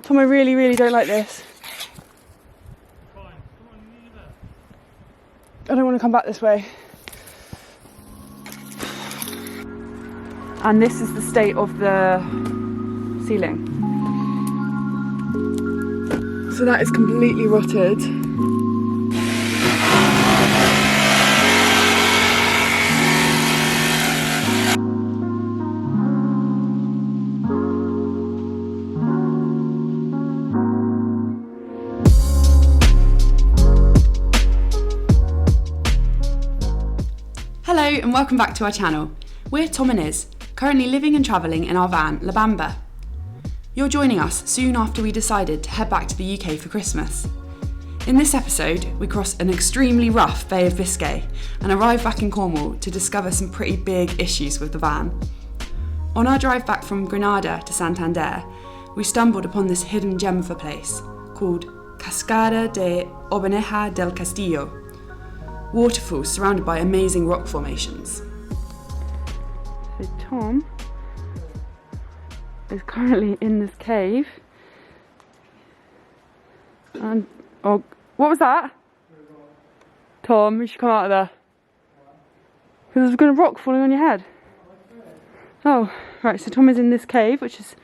Tom, I really, really don't like this. I don't want to come back this way. And this is the state of the ceiling. So that is completely rotted. Hello and welcome back to our channel. We're Tom and Iz, currently living and travelling in our van, La Bamba. You're joining us soon after we decided to head back to the UK for Christmas. In this episode, we cross an extremely rough Bay of Biscay and arrive back in Cornwall to discover some pretty big issues with the van. On our drive back from Granada to Santander, we stumbled upon this hidden gem of a place called Cascada de Obaneja del Castillo, waterfalls surrounded by amazing rock formations. So Tom is currently in this cave. And oh, what was that? Tom, you should come out of there. Because there's going to rock falling on your head. Oh, right, so Tom is in this cave, which is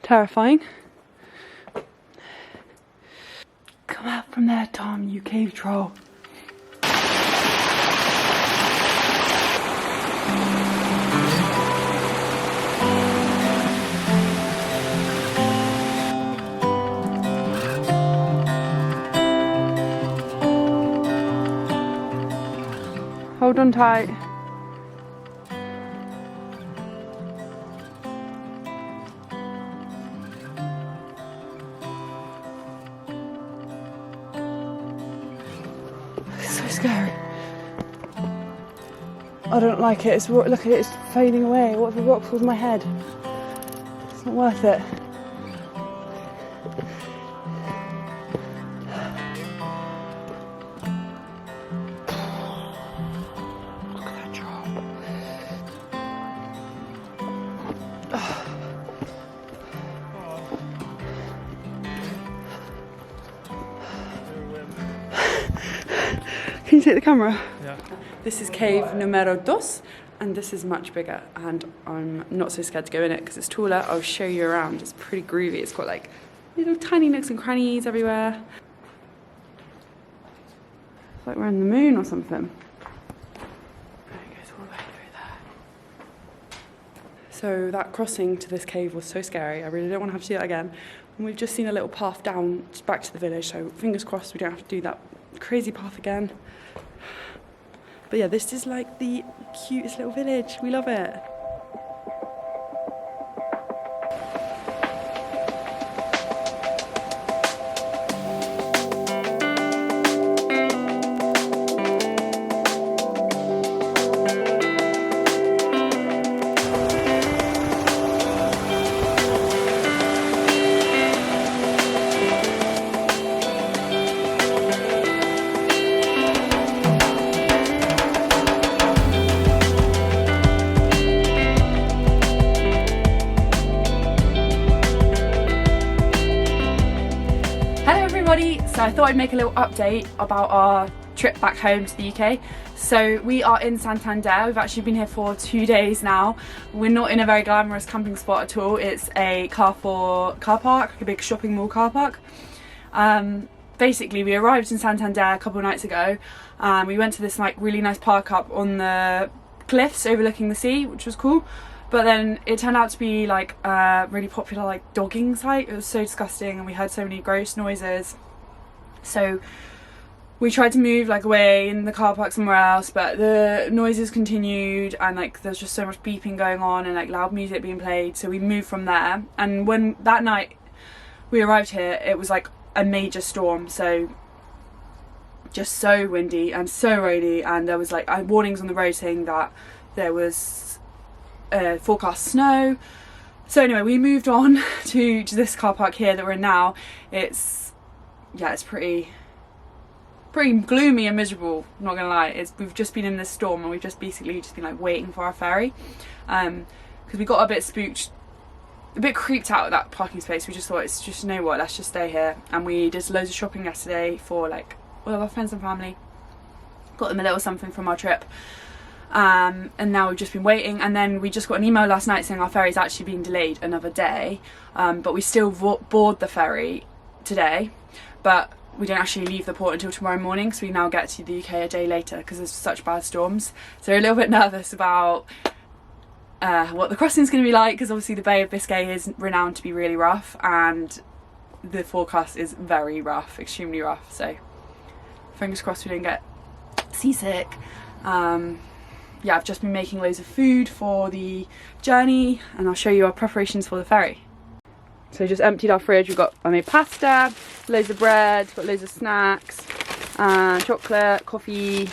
terrifying. Come out from there, Tom, you cave troll. Hold on tight. It's so scary. I don't like it. Look at it, it's fading away. What if a rock falls on my head? It's not worth it. Can you take the camera? Yeah. This is cave numero dos, and this is much bigger, and I'm not so scared to go in it because it's taller. I'll show you around. It's pretty groovy. It's got like little tiny nooks and crannies everywhere. It's like we're in the moon or something. It goes all the way through there. So that crossing to this cave was so scary. I really don't want to have to do that again. And we've just seen a little path down back to the village, so fingers crossed we don't have to do that crazy path again. But yeah, this is like the cutest little village. We love it. So I thought I'd make a little update about our trip back home to the UK. So we are in Santander. We've actually been here for 2 days now. We're not in a very glamorous camping spot at all. It's a car park, like a big shopping mall car park. Basically, we arrived in Santander a couple of nights ago. We went to this like really nice park up on the cliffs overlooking the sea, which was cool. But then it turned out to be like a really popular like dogging site. It was so disgusting, and we heard so many gross noises. So we tried to move like away in the car park somewhere else, but the noises continued, and like there's just so much beeping going on and like loud music being played. So we moved from there, and when that night we arrived here, it was like a major storm, so just so windy and so rainy, and there was like warnings on the road saying that there was forecast snow. So anyway, we moved on to this car park here that we're in now. It's pretty gloomy and miserable, not gonna lie. We've just been in this storm, and we've just basically been like waiting for our ferry, because we got a bit spooked a bit creeped out at that parking space. We just thought, it's just, you know what, let's just stay here. And we did loads of shopping yesterday for like all of our friends and family. Got them a little something from our trip. And now we've just been waiting, and then we just got an email last night saying our ferry's actually been delayed another day, but we still board the ferry today, but we don't actually leave the port until tomorrow morning, so we now get to the UK a day later because there's such bad storms. So we're a little bit nervous about what the crossing's going to be like, because obviously the Bay of Biscay is renowned to be really rough, and the forecast is very rough, extremely rough, so fingers crossed we don't get seasick. Yeah, I've just been making loads of food for the journey, and I'll show you our preparations for the ferry. So just emptied our fridge. I made pasta, loads of bread, got loads of snacks, chocolate, coffee,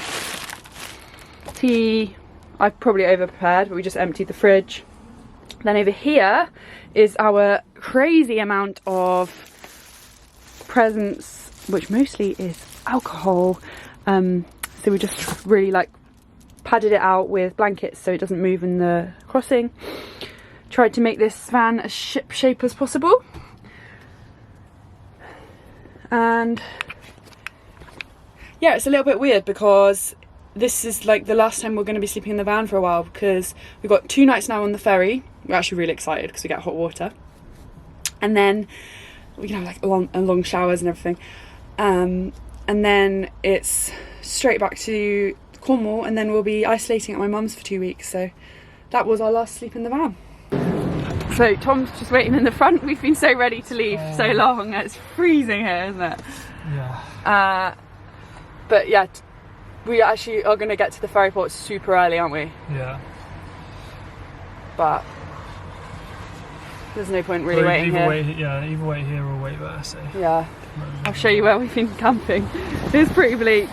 tea. I've probably over prepared, but we just emptied the fridge. Then over here is our crazy amount of presents, which mostly is alcohol. So we just really like padded it out with blankets so it doesn't move in the crossing. Tried to make this van as ship shape as possible, and yeah, it's a little bit weird because this is like the last time we're going to be sleeping in the van for a while, because we've got 2 nights now on the ferry. We're actually really excited because we get hot water, and then we can have like long showers and everything, and then it's straight back to Cornwall, and then we'll be isolating at my mum's for 2 weeks. So that was our last sleep in the van. So Tom's just waiting in the front. We've been so ready to leave for so long. It's freezing here, isn't it? Yeah. But yeah, we actually are going to get to the ferry port super early, aren't we? Yeah. But there's no point really waiting here. Either wait here or wait there. So. Yeah. I'll show you where we've been camping. It's pretty bleak.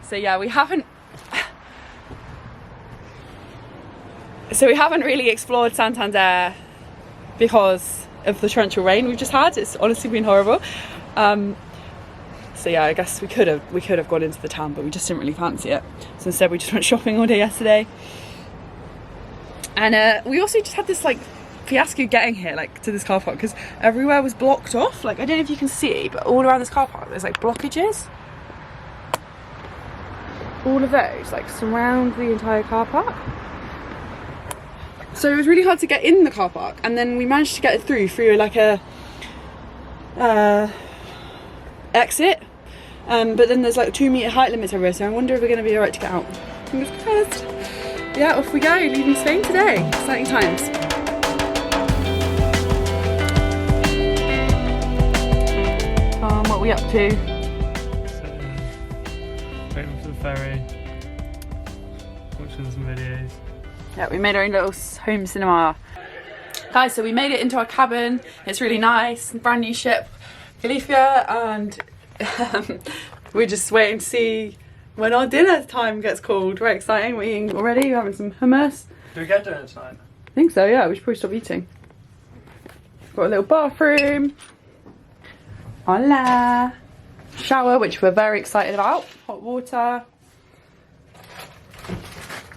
So yeah, we haven't really explored Santander because of the torrential rain we've just had. It's honestly been horrible. So yeah, I guess we could have gone into the town, but we just didn't really fancy it. So instead we just went shopping all day yesterday. And we also just had this like fiasco getting here, like to this car park, because everywhere was blocked off. Like, I don't know if you can see, but all around this car park there's like blockages. All of those like surround the entire car park. So it was really hard to get in the car park, and then we managed to get it through like a exit, but then there's like a 2 metre height limit everywhere, so I wonder if we're going to be alright to get out. Fingers crossed. Yeah, off we go, leaving Spain today. Exciting times. What are we up to? Waiting for the ferry, watching some videos. Yeah, we made our own little home cinema. Guys, so we made it into our cabin. It's really nice, brand new ship, Galicia, and we're just waiting to see when our dinner time gets called. Very exciting. We're eating already, we're having some hummus. Do we get dinner tonight? I think so, yeah, we should probably stop eating. Got a little bathroom. Hola. Shower, which we're very excited about. Hot water.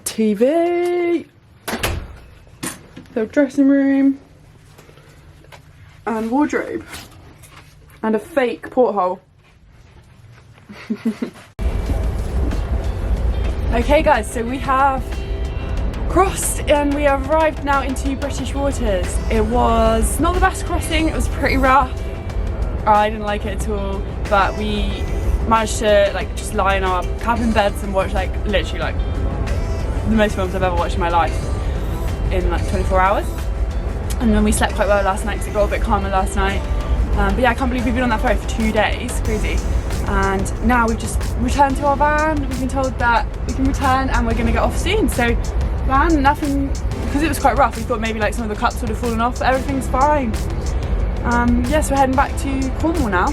TV. Little dressing room. And wardrobe. And a fake porthole. Okay guys, so we have crossed and we have arrived now into British waters. It was not the best crossing, it was pretty rough. I didn't like it at all, but we managed to like just lie in our cabin beds and watch like literally like the most films I've ever watched in my life in like 24 hours. And then we slept quite well last night because it got a bit calmer last night. But yeah, I can't believe we've been on that ferry for 2 days, crazy. And now we've just returned to our van. We've been told that we can return and we're gonna get off soon. So van, nothing, because it was quite rough, we thought maybe like some of the cups would have fallen off, but everything's fine. Yes, we're heading back to Cornwall now.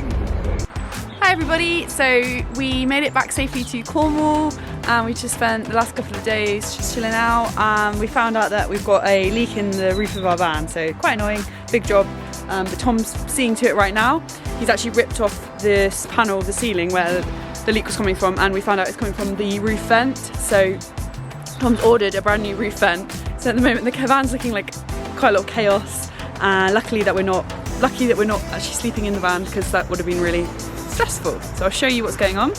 Hi everybody, so we made it back safely to Cornwall and we just spent the last couple of days just chilling out, and we found out that we've got a leak in the roof of our van, so quite annoying, big job, but Tom's seeing to it right now. He's actually ripped off this panel of the ceiling where the leak was coming from, and we found out it's coming from the roof vent, so Tom's ordered a brand new roof vent. So at the moment the van's looking like quite a lot of chaos, and lucky that we're not actually sleeping in the van, because that would have been really stressful. So I'll show you what's going on.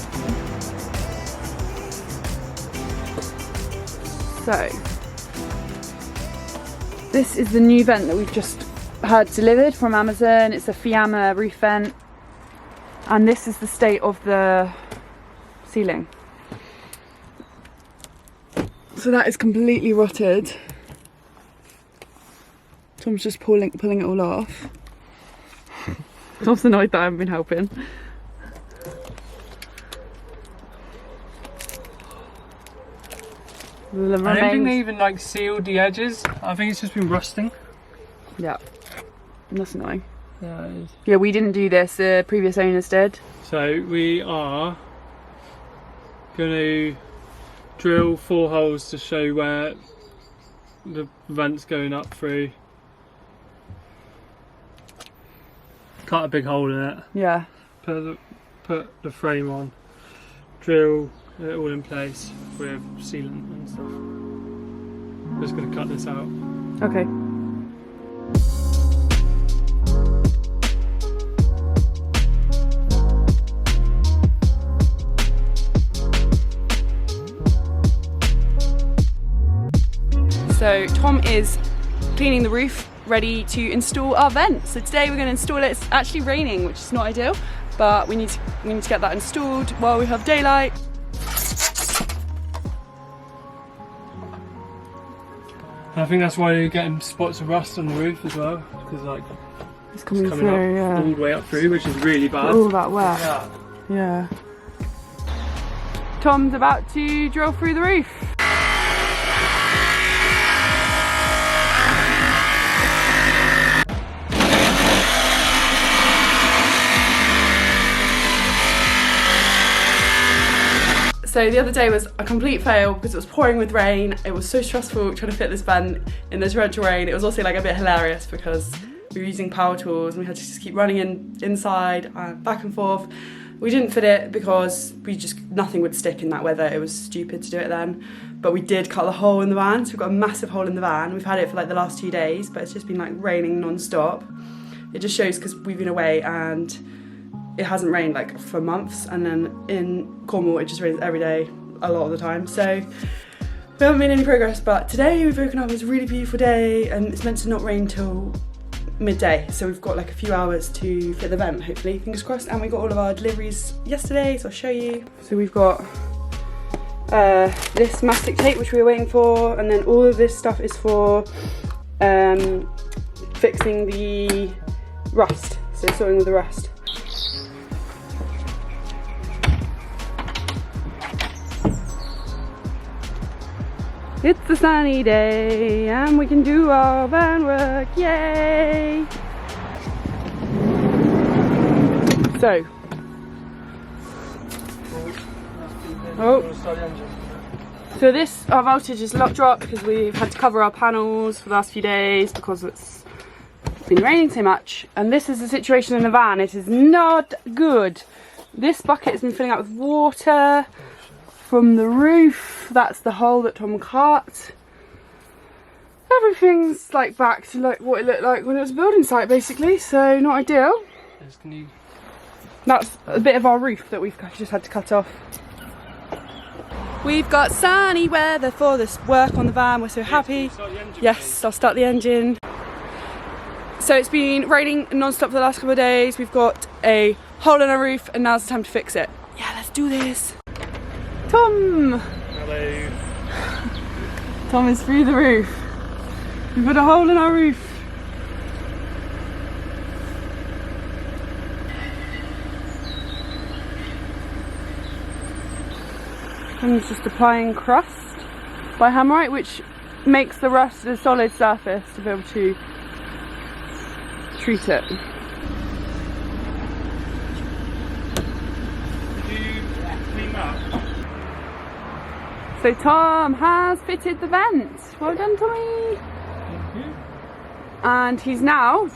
So this is the new vent that we've just had delivered from Amazon. It's a Fiamma roof vent, and this is the state of the ceiling. So that is completely rotted. Tom's just pulling it all off. Tom's annoyed that I haven't been helping. I don't think they even like sealed the edges. I think it's just been rusting. Yeah, that's annoying. Yeah, it is. Yeah, we didn't do this, the previous owners did. So we are going to drill 4 holes to show where the vent's going up through. Cut a big hole in it. Yeah. Put the frame on. Drill it all in place with sealant and stuff. I'm just going to cut this out. Okay. So Tom is cleaning the roof, ready to install our vent. So today we're going to install it. It's actually raining, which is not ideal, but we need to get that installed while we have daylight. I think that's why you're getting spots of rust on the roof as well, because like It's coming up through, yeah. all the way up through, which is really bad. All that wet. Yeah. Yeah. Tom's about to drill through the roof. So the other day was a complete fail because it was pouring with rain. It was so stressful trying to fit this vent in the torrential rain. It was also like a bit hilarious because we were using power tools and we had to just keep running inside and back and forth. We didn't fit it because nothing would stick in that weather. It was stupid to do it then. But we did cut the hole in the van, so we've got a massive hole in the van. We've had it for like the last 2 days, but it's just been like raining non-stop. It just shows because we've been away and it hasn't rained like for months, and then in Cornwall it just rains every day a lot of the time, so we haven't made any progress. But today we've woken up, it's a really beautiful day and it's meant to not rain till midday, so we've got like a few hours to fit the vent, hopefully, fingers crossed. And we got all of our deliveries yesterday, so I'll show you. So we've got this mastic tape which we were waiting for, and then all of this stuff is for fixing the rust, so sorting all the rust. It's a sunny day and we can do our van work, yay! So, our voltage is a lot dropped because we've had to cover our panels for the last few days because it's been raining so much. And this is the situation in the van. It is not good. This bucket has been filling up with water from the roof. That's the hole that Tom cut. Everything's like back to like what it looked like when it was a building site basically, so not ideal. That's a bit of our roof that we've just had to cut off. We've got sunny weather for this work on the van, we're so happy. Yes, I'll start the engine. So it's been raining non-stop for the last couple of days. We've got a hole in our roof and now's the time to fix it. Yeah, let's do this. Tom! Hello. Tom is through the roof. We've got a hole in our roof. Tom's just applying crust by hammerite, which makes the rust a solid surface to be able to treat it. Did you clean that? So Tom has fitted the vent. Well done, Tommy. Thank you. And he's now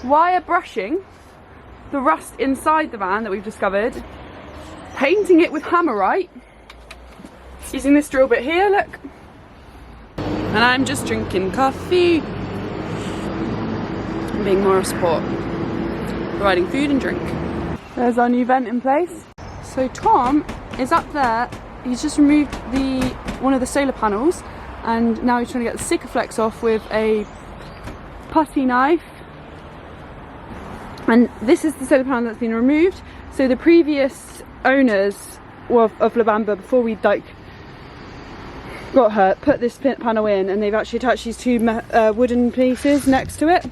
wire brushing the rust inside the van that we've discovered, painting it with hammerite, using this drill bit here, look. And I'm just drinking coffee. I'm being more of support, providing food and drink. There's our new vent in place. So Tom is up there. He's just removed one of the solar panels, and now he's trying to get the Sikaflex off with a putty knife. And this is the solar panel that's been removed. So the previous owners of La Bamba, before we like got hurt, put this panel in, and they've actually attached these two wooden pieces next to it.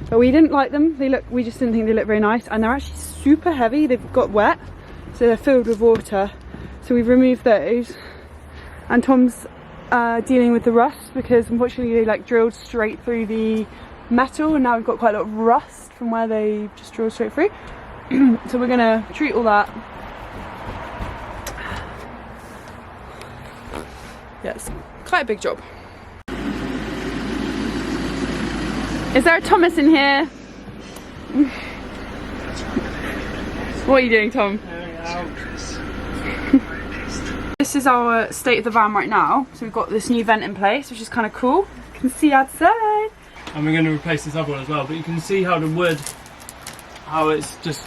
But we didn't like them. We just didn't think they looked very nice, and they're actually super heavy. They've got wet, so they're filled with water. So we've removed those, and Tom's dealing with the rust because unfortunately they like drilled straight through the metal, and now we've got quite a lot of rust from where they just drilled straight through. So we're gonna treat all that. Yes, quite a big job. Is there a Thomas in here? What are you doing, Tom? This is our state of the van right now. So we've got this new vent in place, which is kind of cool. You can see outside. And we're going to replace this other one as well, but you can see how the wood, how it's just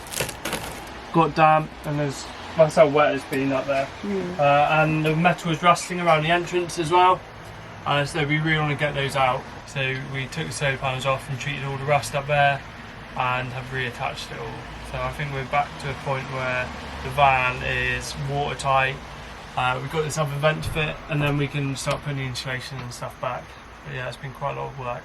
got damp, and that's how wet it's been up there. And the metal is rusting around the entrance as well, so we really want to get those out. So we took the solar panels off and treated all the rust up there and have reattached it all. So I think we're back to a point where the van is watertight. We've got this other vent to fit, and then we can start putting the insulation and stuff back. But yeah, it's been quite a lot of work.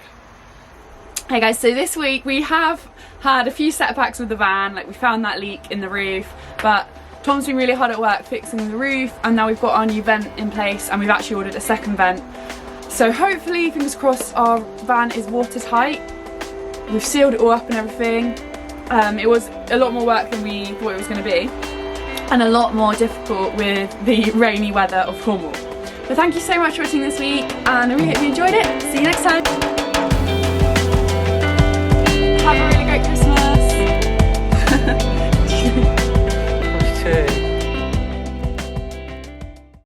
Hey guys, so this week we have had a few setbacks with the van. Like we found that leak in the roof, but Tom's been really hard at work fixing the roof, and now we've got our new vent in place, and we've actually ordered a second vent. So hopefully, fingers crossed, our van is watertight. We've sealed it all up and everything. It was a lot more work than we thought it was going to be, and a lot more difficult with the rainy weather of Cornwall. But thank you so much for watching this week, and I really hope you enjoyed it. See you next time.